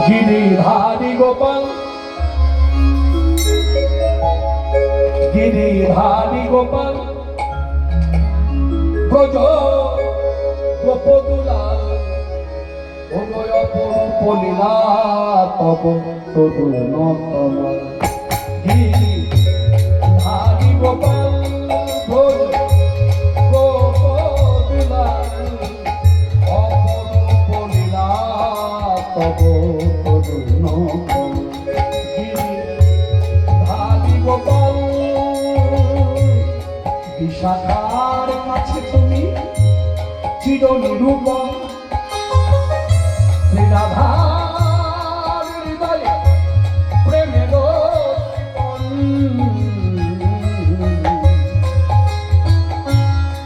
গিরিধারী গোপাল, গিরিধারী গোপাল, ব্রজ গোপদুলাল, উদয় অপরূপ লীলা তব তরুণতম। গিরিধারী গোপাল, ব্রজ গোপদুলাল, অপরূপ লীলা তব তরুণতম। গিরিধারী গোপাল, বিশাখার কাছে তুমি চির নিরূপণ, শ্রীরাধার হৃদয়ে প্রেমের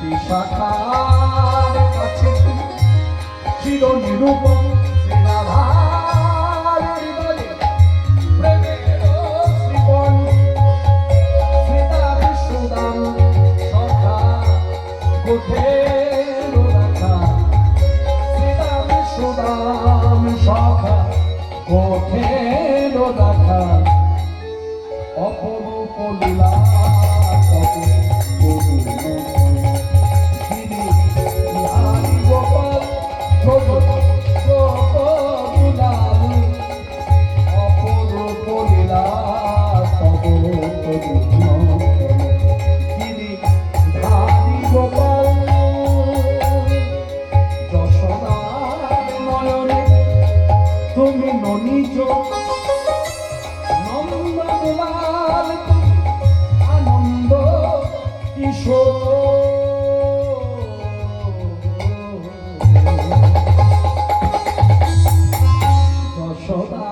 বিশাখার কাছে তুমি চির নিরূপণ, শ্রীরাধার হৃদয়ে প্রেমের শ্রীপণ। শ্রীদাম সুদাম সখা গোঠের রাখা, শ্রীদাম সুদাম সখা গোঠের রাখা, অপরূপ লীলা তব তরুণতম। গিরিধারী গোপাল, ব্রজ গোপদুলাল, অপরূপ লীলা তব তরুণতম। গিরিধারী গোপাল, যশোদার নয়নে তুমি ননিজ, নন্দলাল তুমি আনন্দ কিশোর। যশোদা